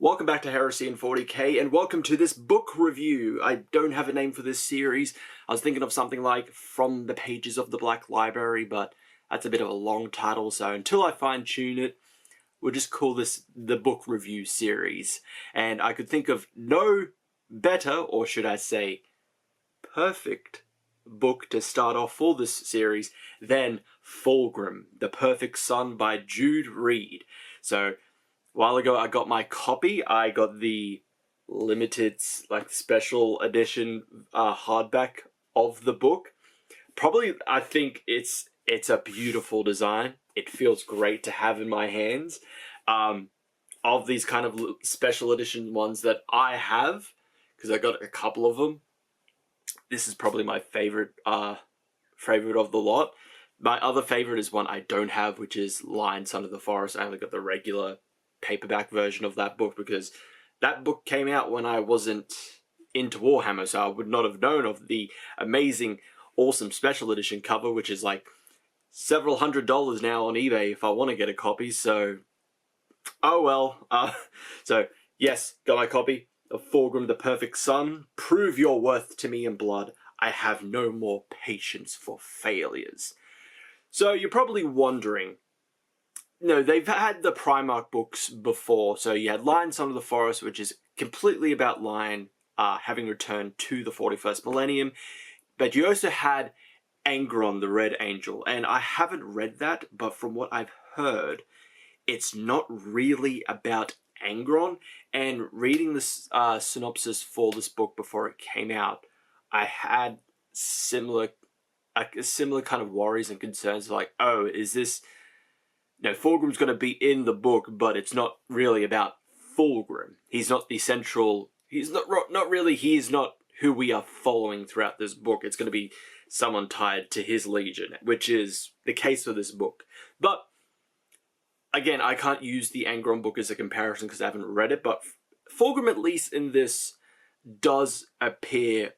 Welcome back to Heresy in 40k, and welcome to this book review. I don't have a name for this series. I was thinking of something like From the Pages of the Black Library, but that's a bit of a long title, so until I fine-tune it, we'll just call this the book review series. And I could think of no better, or should I say, perfect book to start off for this series than Fulgrim, The Perfect Son by Jude Reed. So, a while ago I got my copy. I got the limited, special edition hardback of the book. Probably, I think it's a beautiful design. It feels great to have in my hands. Of these kind of special edition ones that I have, because I got a couple of them, this is probably my favorite of the lot. My other favorite is one I don't have, which is Lion, Son of the Forest. I only got the regular paperback version of that book because that book came out when I wasn't into Warhammer, so I would not have known of the amazing, awesome special edition cover, which is like several $100s now on eBay if I want to get a copy, so oh well. So yes, got my copy of Fulgrim, The Perfect Son. Prove your worth to me in blood. I have no more patience for failures. So you're probably wondering, no, they've had the Primarch books before. So you had Lion, Son of the Forest, which is completely about Lion having returned to the 41st millennium. But you also had Angron, the Red Angel. And I haven't read that, but from what I've heard, it's not really about Angron. And reading this synopsis for this book before it came out, I had similar kind of worries and concerns, like, oh, is this... No, Fulgrim's going to be in the book, but it's not really about Fulgrim. He's not the central... He's not really... He is not who we are following throughout this book. It's going to be someone tied to his legion, which is the case for this book. But, again, I can't use the Angron book as a comparison because I haven't read it, but Fulgrim, at least in this, does appear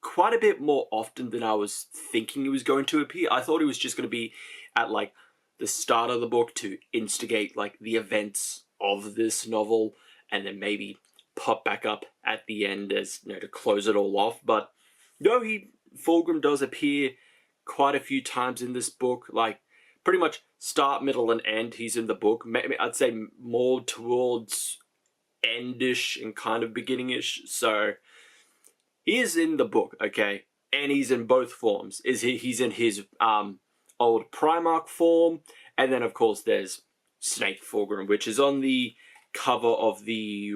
quite a bit more often than I was thinking he was going to appear. I thought he was just going to be at, like, the start of the book to instigate, like, the events of this novel, and then maybe pop back up at the end as, you know, to close it all off. But no, Fulgrim does appear quite a few times in this book, like, pretty much start, middle, and end. He's in the book. Maybe I'd say more towards endish and kind of beginning-ish. So he is in the book, okay, and he's in both forms. He's in his old Primarch form, and then of course there's Snake Fulgrim, which is on the cover of the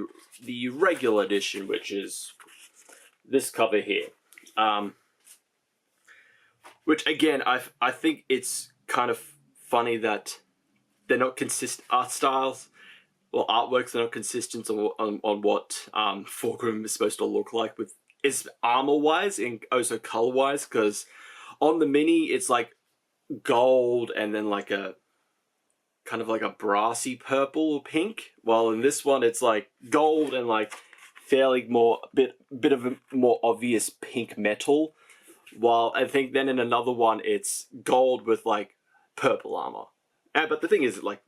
regular edition, which is this cover here. Which again, I think it's kind of funny that they're not consistent art styles, or artworks are not consistent on what Fulgrim is supposed to look like with is armor-wise and also color-wise, because on the mini it's like gold and then like a kind of like a brassy purple or pink, while in this one it's like gold and like fairly bit of a more obvious pink metal, while I think then in another one it's gold with like purple armor. But the thing is, like,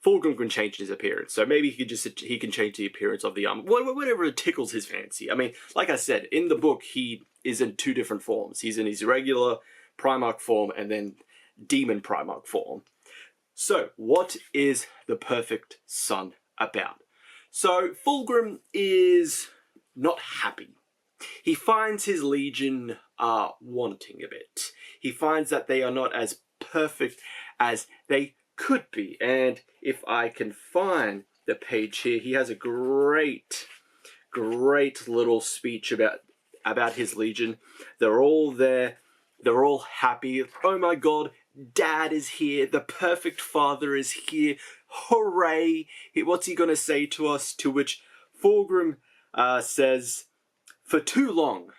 Fulgrim can change his appearance, so maybe he can change the appearance of the armor, whatever tickles his fancy. I mean, like I said, in the book he is in two different forms. He's in his regular Primarch form and then Demon Primarch form. So, what is The Perfect Son about? So, Fulgrim is not happy. He finds his legion wanting a bit. He finds that they are not as perfect as they could be. And if I can find the page here, he has a great little speech about his legion. They're all there. They're all happy. Oh my god, Dad is here. The perfect father is here. Hooray! What's he gonna say to us? To which Fulgrim says, "For too long,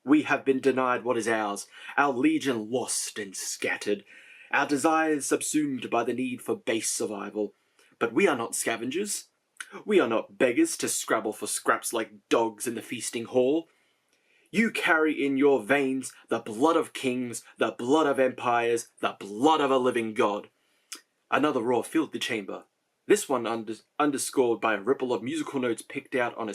we have been denied what is ours. Our legion lost and scattered. Our desires subsumed by the need for base survival. But we are not scavengers. We are not beggars to scrabble for scraps like dogs in the feasting hall. You carry in your veins the blood of kings, the blood of empires, the blood of a living god." Another roar filled the chamber. This one underscored by a ripple of musical notes picked out on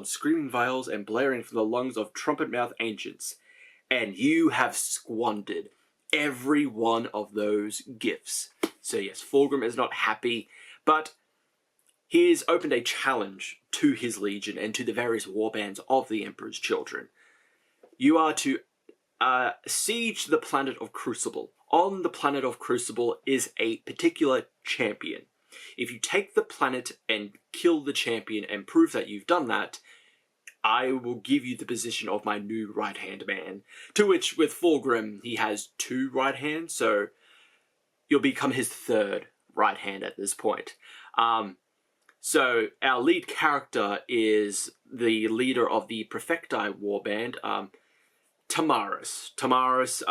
screaming vials and blaring from the lungs of trumpet-mouthed ancients. And you have squandered every one of those gifts. So yes, Fulgrim is not happy, but he has opened a challenge to his legion and to the various warbands of the Emperor's children. You are to siege the planet of Crucible. On the planet of Crucible is a particular champion. If you take the planet and kill the champion and prove that you've done that, I will give you the position of my new right-hand man. To which, with Fulgrim, he has 2 right hands, so you'll become his 3rd right hand at this point. So our lead character is the leader of the Prefecti warband, Tamaris. Tamaris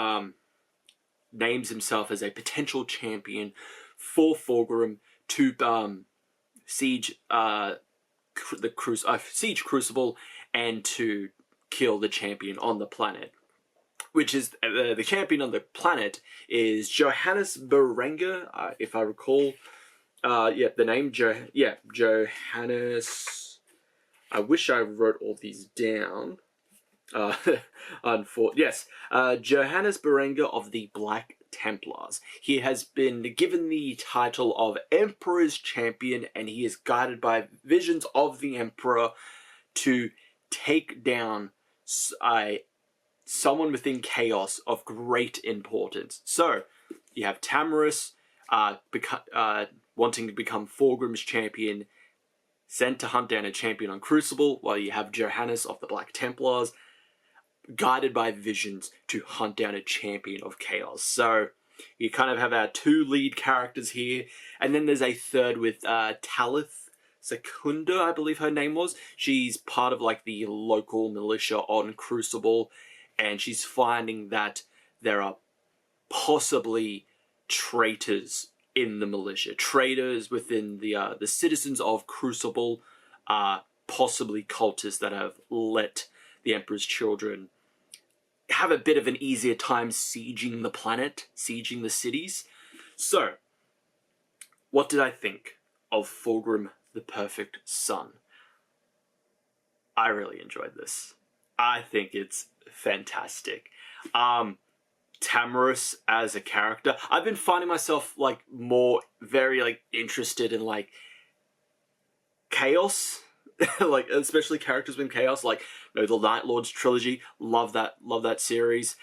names himself as a potential champion for Fulgrim to siege siege Crucible and to kill the champion on the planet. Which is the champion on the planet is Johannes Berenger, if I recall. The name Johannes. I wish I wrote all these down. Johannes Berenger of the Black Templars. He has been given the title of Emperor's Champion, and he is guided by visions of the Emperor to take down someone within Chaos of great importance. So, you have Tamaris wanting to become Fulgrim's champion, sent to hunt down a champion on Crucible, while you have Johannes of the Black Templars, guided by visions to hunt down a champion of Chaos. So, you kind of have our 2 lead characters here, and then there's a 3rd with Talith Secunda, I believe her name was. She's part of like the local militia on Crucible, and she's finding that there are possibly traitors in the militia. Traitors within the citizens of Crucible, possibly cultists that have let the Emperor's children have a bit of an easier time sieging the planet, sieging the cities. So, what did I think of Fulgrim the Perfect Son? I really enjoyed this. I think it's fantastic. Tamaris as a character, I've been finding myself like very interested in like Chaos, like especially characters in Chaos, like the Night Lords trilogy. Love that series.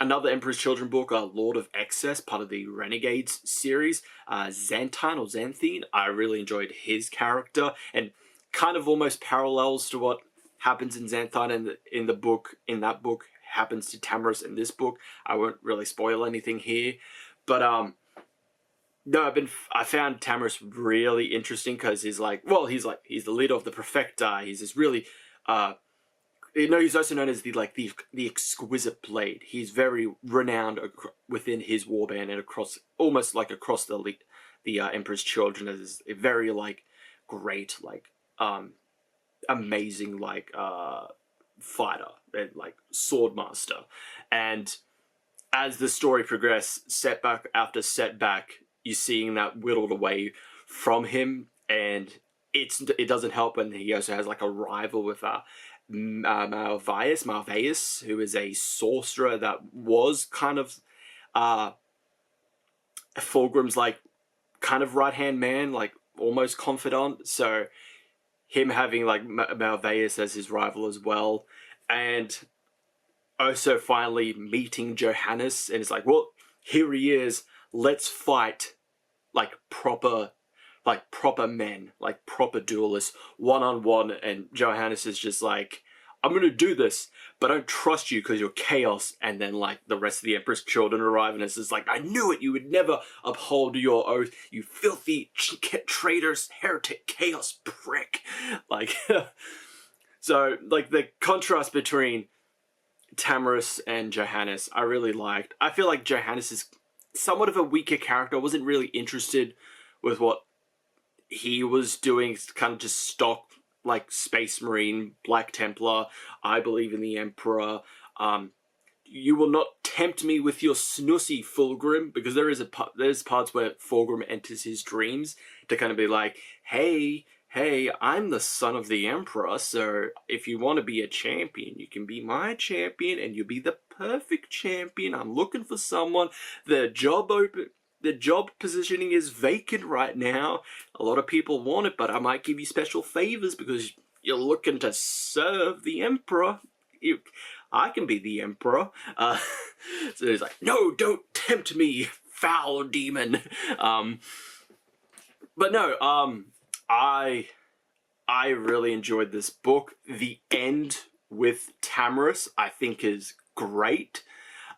Another Emperor's Children book, Lord of Excess, part of the Renegades series. Xanthine, I really enjoyed his character, and kind of almost parallels to what happens in Xanthine in that book happens to Tamaris in this book. I won't really spoil anything here, but no, I found Tamaris really interesting because he's the leader of the Prefecti. He's this really he's also known as the exquisite blade. He's very renowned within his warband and across the Emperor's Children as a very great amazing fighter and sword master. And as the story progresses, setback after setback, you're seeing that whittled away from him, and it doesn't help when he also has a rival with Malvaeus, who is a sorcerer that was kind of Fulgrim's kind of right-hand man, almost confidant. So him having Malvaeus as his rival as well, and also finally meeting Johannes, and it's well, here he is, let's fight proper men, proper duelists, one-on-one. And Johannes is just I'm gonna do this, but I don't trust you because you're Chaos. And then the rest of the Emperor's children arrive, and it's just I knew it, you would never uphold your oath, you filthy traitors, heretic, Chaos prick. So the contrast between Tamaris and Johannes, I really liked. I feel like Johannes is somewhat of a weaker character. I wasn't really interested with what he was doing. It's kind of just stock Space Marine, Black Templar, I believe in the Emperor. You will not tempt me with your snussy, Fulgrim, because there's parts where Fulgrim enters his dreams to kind of be like, hey, I'm the son of the Emperor, so if you want to be a champion, you can be my champion, and you'll be the perfect champion. I'm looking for someone. The job positioning is vacant right now. A lot of people want it, but I might give you special favors because you're looking to serve the Emperor. I can be the Emperor. So he's like, no, don't tempt me, foul demon. But no, I really enjoyed this book. The end with Tamaris, I think, is great.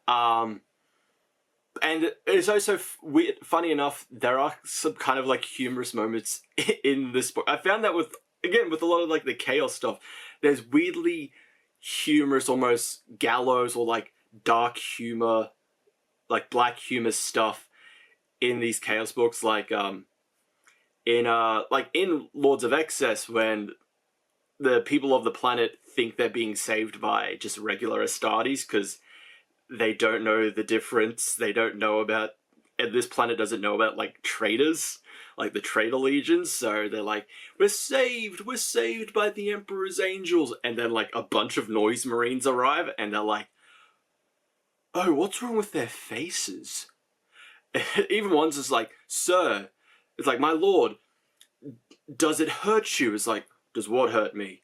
And it's also funny enough, there are some kind of like humorous moments in this book. I found that with a lot of like the chaos stuff, there's weirdly humorous, almost gallows or like dark humor, like black humor stuff in these chaos books, like in Lords of Excess, when the people of the planet think they're being saved by just regular Astartes because they don't know the difference. They don't know about, and this planet doesn't know about like traitors, like the traitor legions. So they're like, we're saved by the Emperor's angels. And then like a bunch of noise marines arrive and they're like, oh, what's wrong with their faces? Even one's just like, sir, it's like, my lord, does it hurt you? It's like, does what hurt me?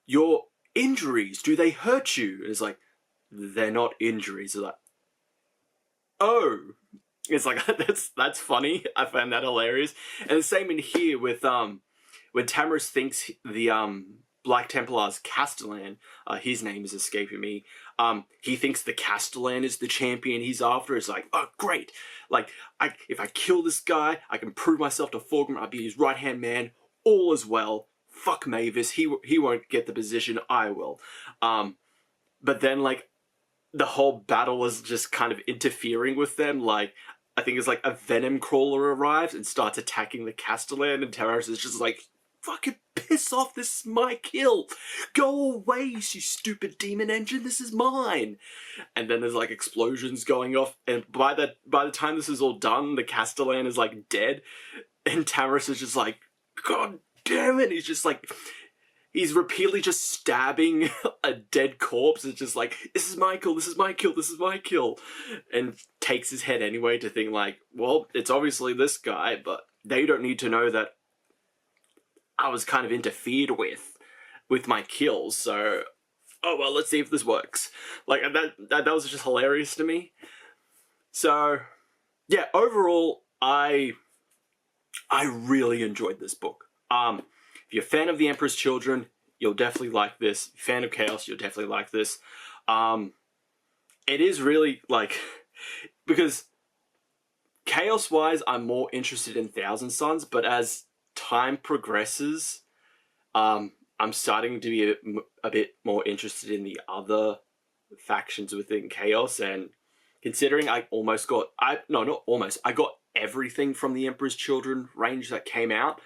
Your injuries, do they hurt you? And it's like, they're not injuries. It's like, oh. It's like, that's funny. I found that hilarious. And the same in here with, when Tamaris thinks the, Black Templar's Castellan, his name is escaping me, he thinks the Castellan is the champion he's after. It's like, oh, great. Like, if I kill this guy, I can prove myself to Fulgrim. I'll be his right-hand man. All is well. Fuck Mavis. He won't get the position. I will. But then, like, the whole battle is just kind of interfering with them. Like, I think it's like a venom crawler arrives and starts attacking the Castellan, and Tamaris is just like, fucking piss off, this is my kill. Go away, you stupid demon engine, this is mine. And then there's like explosions going off, and by the time this is all done, the Castellan is like dead, and Tamaris is just like, god damn it, he's just like, he's repeatedly just stabbing a dead corpse. It's just like, this is my kill, this is my kill, this is my kill. And takes his head anyway to think like, well, it's obviously this guy, but they don't need to know that I was kind of interfered with my kills. So, oh well, let's see if this works. Like, that was just hilarious to me. So, yeah, overall, I really enjoyed this book. If you're a fan of The Emperor's Children, you'll definitely like this. If you're a fan of Chaos, you'll definitely like this. It is really, like, because Chaos-wise, I'm more interested in Thousand Sons, but as time progresses, I'm starting to be a bit more interested in the other factions within Chaos, and considering I got everything from the Emperor's Children range that came out,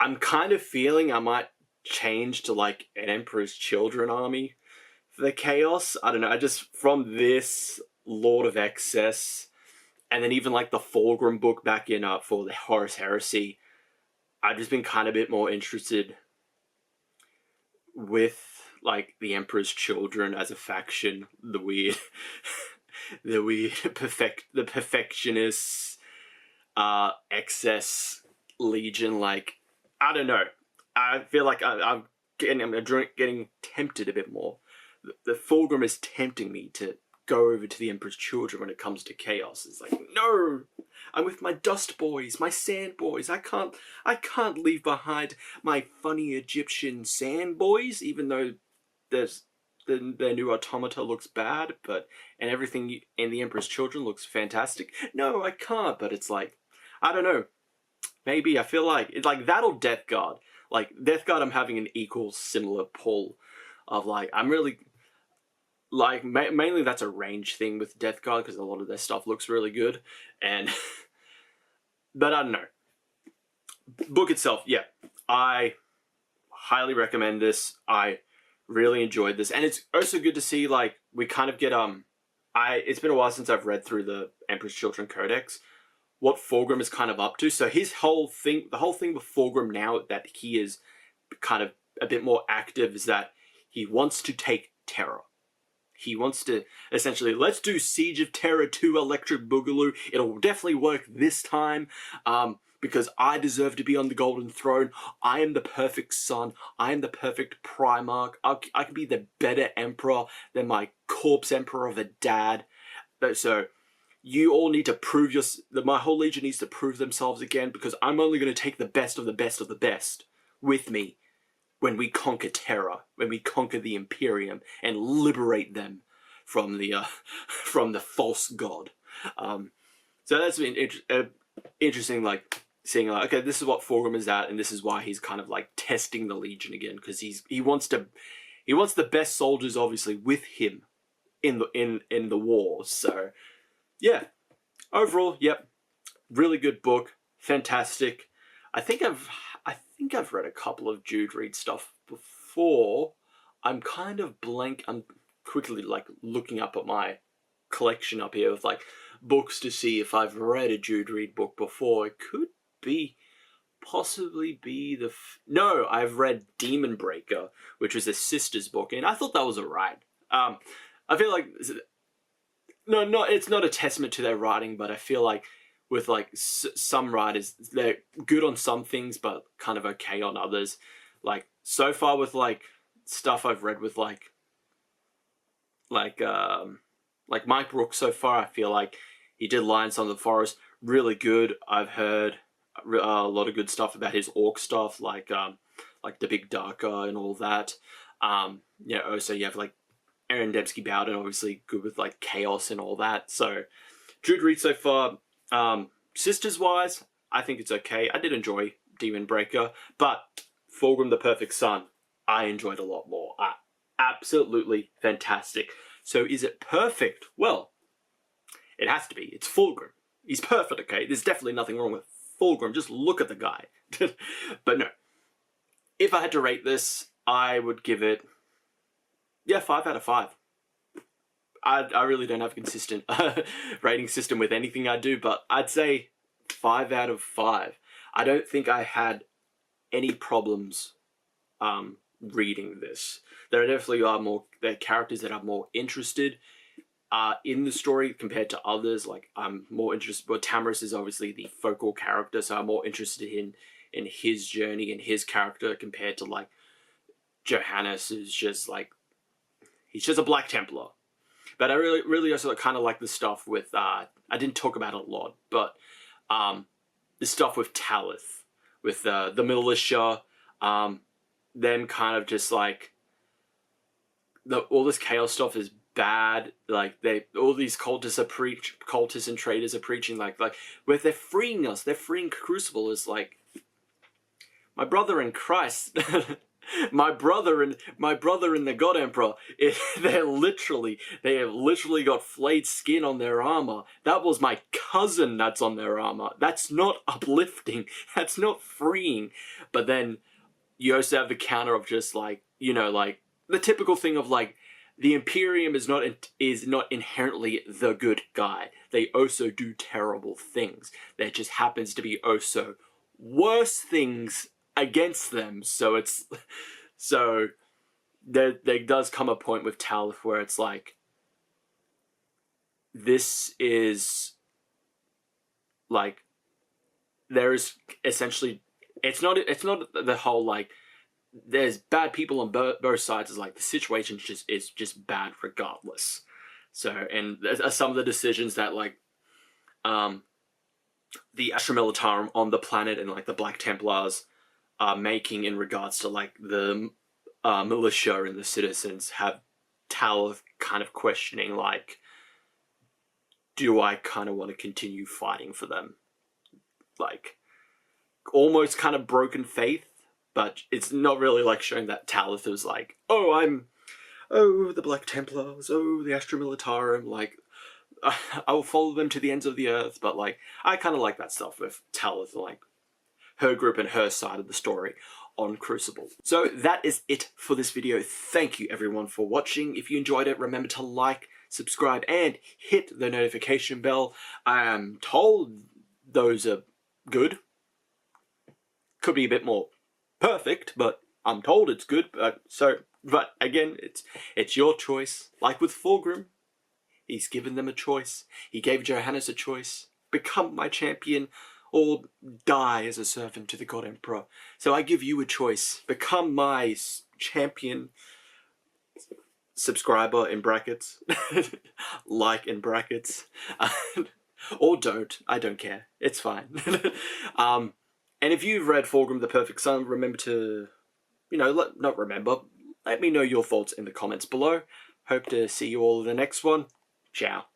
I'm kind of feeling I might change to like an Emperor's Children army for the Chaos. I don't know, I just, from this Lord of Excess, and then even like the Fulgrim book back in for the Horus Heresy, I've just been kind of a bit more interested with like the Emperor's Children as a faction, the perfectionists, excess legion. Like, I don't know. I feel like I'm getting tempted a bit more. The Fulgrim is tempting me to go over to the Emperor's Children when it comes to Chaos. It's like, no, I'm with my dust boys, my sand boys. I can't leave behind my funny Egyptian sand boys, even though their new automata looks bad, and everything in the Emperor's Children looks fantastic. No, I can't. But it's like, I don't know. Maybe I feel like it's like that or Death Guard. Like Death Guard, I'm having an similar pull of like, I'm really like, mainly that's a range thing with Death Guard because a lot of their stuff looks really good, and but I don't know. Book itself, yeah, I highly recommend this. I really enjoyed this, and it's also good to see like we kind of get it's been a while since I've read through the Emperor's Children Codex, what Fulgrim is kind of up to. So his whole thing, the whole thing with Fulgrim now that he is kind of a bit more active, is that he wants to take Terra. He wants to essentially, let's do Siege of Terra 2 Electric Boogaloo. It'll definitely work this time, because I deserve to be on the Golden Throne. I am the perfect son. I am the perfect Primarch. I can be the better Emperor than my corpse Emperor of a dad. So you all need to prove my whole Legion needs to prove themselves again, because I'm only going to take the best of the best of the best with me when we conquer Terra, when we conquer the Imperium and liberate them from the false god. So that's been interesting, like seeing like, okay, this is what Fulgrim is at, and this is why he's kind of like testing the Legion again, because he wants the best soldiers obviously with him in the war. So yeah, overall, yep, really good book, fantastic. I think I've read a couple of Jude Reed stuff before. I'm kind of blank. I'm quickly like looking up at my collection up here of like books to see if I've read a Jude Reed book before. It could possibly be no, I've read Demon Breaker, which was a sister's book, and I thought that was alright. I feel like it's not a testament to their writing, but I feel like with like some writers, they're good on some things but kind of okay on others. Like so far with like stuff I've read with like Mike Brooks so far, I feel like he did Lions on the Forest really good. I've heard a lot of good stuff about his orc stuff, like the Big Darker and all that. Also you have like Aaron Dembski Bowden, obviously good with like chaos and all that. So Jude Reed so far. Sisters wise, I think it's okay. I did enjoy Demon Breaker, but Fulgrim the Perfect Son, I enjoyed a lot more. Absolutely fantastic. So is it perfect? Well, it has to be. It's Fulgrim. He's perfect, okay? There's definitely nothing wrong with Fulgrim. Just look at the guy. But no. If I had to rate this, I would give it, 5 out of 5. I really don't have a consistent rating system with anything I do, but I'd say 5 out of 5. I don't think I had any problems reading this. There definitely are characters that I'm more interested in the story compared to others. Like I'm more interested, but Tamris is obviously the focal character, so I'm more interested in his journey and his character compared to like Johannes, who's just like, he's just a Black Templar. But I really also kind of like the stuff with, I didn't talk about it a lot, but the stuff with Talith, with the militia, them kind of just like, all this chaos stuff is bad. Like all these cultists and traitors are preaching like where they're freeing us, they're freeing Crucible. Is like, my brother in Christ. My brother and the God Emperor, they have literally got flayed skin on their armor. That was my cousin that's on their armor. That's not uplifting. That's not freeing. But then you also have the counter of just like, like the typical thing of like, the Imperium is not inherently the good guy. They also do terrible things. There just happens to be also worse things against them. So there does come a point with Talith where it's like, this is like, there is essentially, it's not the whole like, there's bad people on both sides. It's like the situation is just bad regardless. So, and some of the decisions that like the Astra Militarum on the planet and like the Black Templars are making in regards to like the militia and the citizens have Talith kind of questioning like, do I kind of want to continue fighting for them? Like almost kind of broken faith, but it's not really like showing that Talith was like, oh, the Black Templars, oh, the Astra Militarum, like, I will follow them to the ends of the earth. But like, I kind of like that stuff with Talith, like, her group and her side of the story on Crucible. So that is it for this video. Thank you everyone for watching. If you enjoyed it, remember to like, subscribe, and hit the notification bell. I am told those are good. Could be a bit more perfect, but I'm told it's good. But again, it's your choice. Like with Fulgrim, he's given them a choice. He gave Johannes a choice. Become my champion or die as a servant to the God Emperor. So I give you a choice. Become my champion, subscriber in brackets, like in brackets, or don't. I don't care. It's fine. And if you've read Fulgrim the Perfect Son, remember to, let me know your thoughts in the comments below. Hope to see you all in the next one. Ciao.